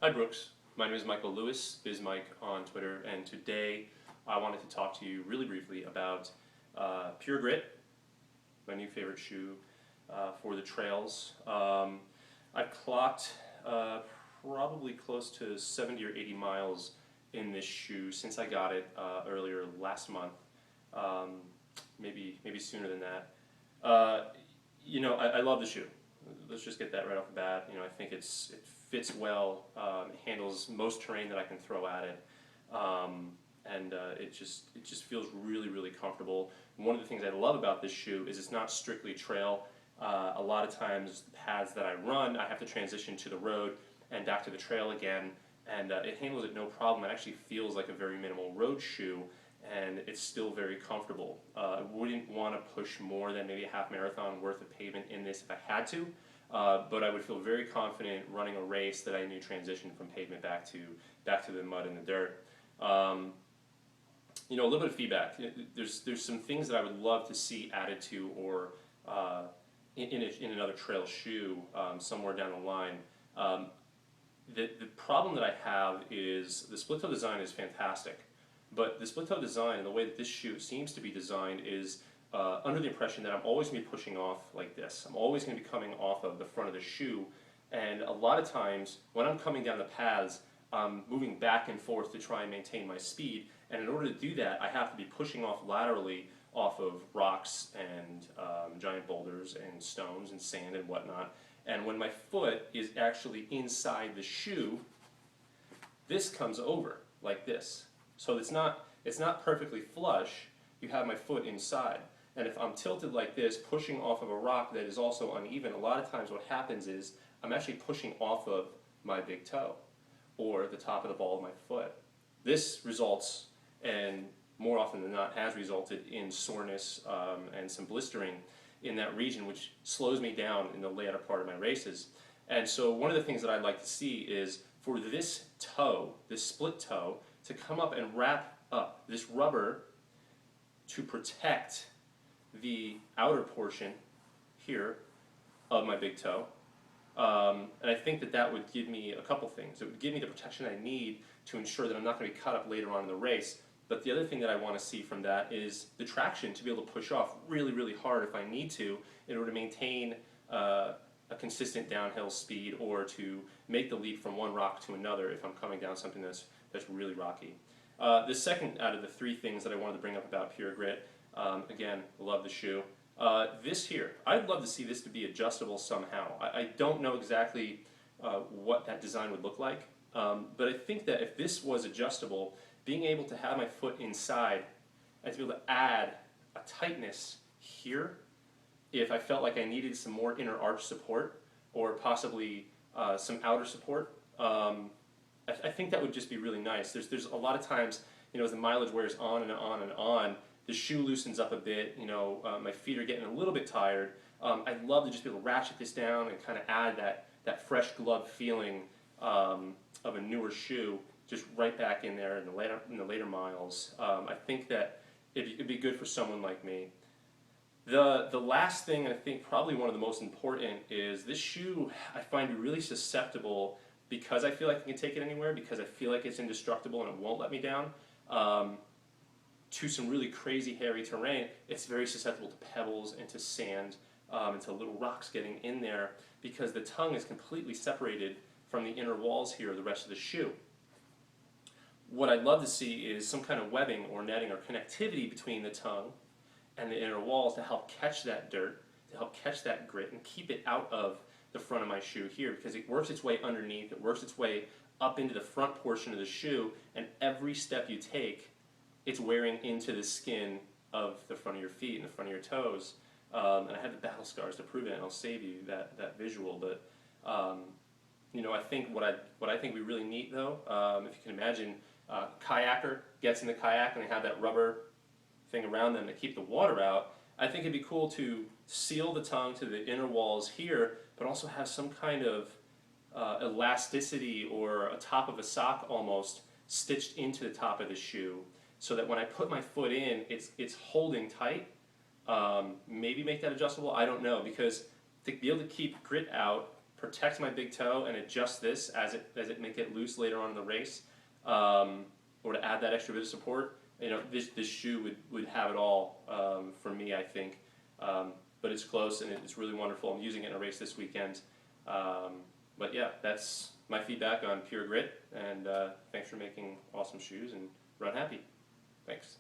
Hi Brooks, my name is Michael Lewis, BizMike on Twitter, and today I wanted to talk to you really briefly about Pure Grit, my new favorite shoe for the trails. I've clocked probably close to 70 or 80 miles in this shoe since I got it earlier last month, maybe sooner than that. I love the shoe. Let's just get that right off the bat. I think it fits well. It handles most terrain that I can throw at it, and it just feels really comfortable. And one of the things I love about this shoe is it's not strictly trail. A lot of times, the paths that I run, I have to transition to the road and back to the trail again, and it handles it no problem. It actually feels like a very minimal road shoe, and it's still very comfortable. I wouldn't want to push more than maybe a half marathon worth of pavement in this if I had to, but I would feel very confident running a race that I knew transitioned from pavement back to the mud and the dirt. A little bit of feedback. There's some things that I would love to see added to or in another trail shoe somewhere down the line. The problem that I have is the split toe design is fantastic. But the split toe design and the way that this shoe seems to be designed is under the impression that I'm always going to be pushing off like this. I'm always going to be coming off of the front of the shoe, and a lot of times when I'm coming down the paths, I'm moving back and forth to try and maintain my speed, and in order to do that, I have to be pushing off laterally off of rocks and giant boulders and stones and sand and whatnot. And when my foot is actually inside the shoe, this comes over like this. So it's not perfectly flush. You have my foot inside. And if I'm tilted like this, pushing off of a rock that is also uneven, a lot of times what happens is I'm actually pushing off of my big toe or the top of the ball of my foot. This results, and more often than not has resulted in soreness and some blistering in that region, which slows me down in the later part of my races. And so one of the things that I'd like to see is for this toe, this split toe, to come up and wrap up this rubber to protect the outer portion here of my big toe. And I think that would give me a couple things. It would give me the protection I need to ensure that I'm not going to be cut up later on in the race. But the other thing that I want to see from that is the traction to be able to push off really hard if I need to in order to maintain a consistent downhill speed or to make the leap from one rock to another if I'm coming down something that's really rocky. The second out of the three things that I wanted to bring up about Pure Grit, again, love the shoe. This here, I'd love to see this to be adjustable somehow. I don't know exactly what that design would look like, but I think that if this was adjustable, being able to have my foot inside and to be able to add a tightness here, if I felt like I needed some more inner arch support or possibly some outer support, I think that would just be really nice. There's a lot of times, as the mileage wears on and on and on, the shoe loosens up a bit. My feet are getting a little bit tired. I'd love to just be able to ratchet this down and kind of add that fresh glove feeling of a newer shoe just right back in there in the later miles. I think that it'd be good for someone like me. The last thing, I think probably one of the most important, is this shoe I find really susceptible because I feel like I can take it anywhere, because I feel like it's indestructible and it won't let me down, to some really crazy hairy terrain. It's very susceptible to pebbles and to sand and to little rocks getting in there because the tongue is completely separated from the inner walls here of the rest of the shoe. What I'd love to see is some kind of webbing or netting or connectivity between the tongue and the inner walls to help catch that dirt, to help catch that grit and keep it out of the front of my shoe here, because it works its way underneath, it works its way up into the front portion of the shoe, and every step you take, it's wearing into the skin of the front of your feet and the front of your toes. And I have the battle scars to prove it, and I'll save you that visual. But I think what I think would be really neat though, if you can imagine, kayaker gets in the kayak and they have that rubber thing around them to keep the water out. I think it'd be cool to seal the tongue to the inner walls here, but also have some kind of elasticity or a top of a sock almost stitched into the top of the shoe, so that when I put my foot in, it's holding tight. Maybe make that adjustable, I don't know, because to be able to keep grit out, protect my big toe and adjust this as it may get loose later on in the race, or to add that extra bit of support, this shoe would have it all for me, I think. But it's close and it's really wonderful. I'm using it in a race this weekend. But yeah, that's my feedback on Pure Grit, and thanks for making awesome shoes, and run happy. Thanks.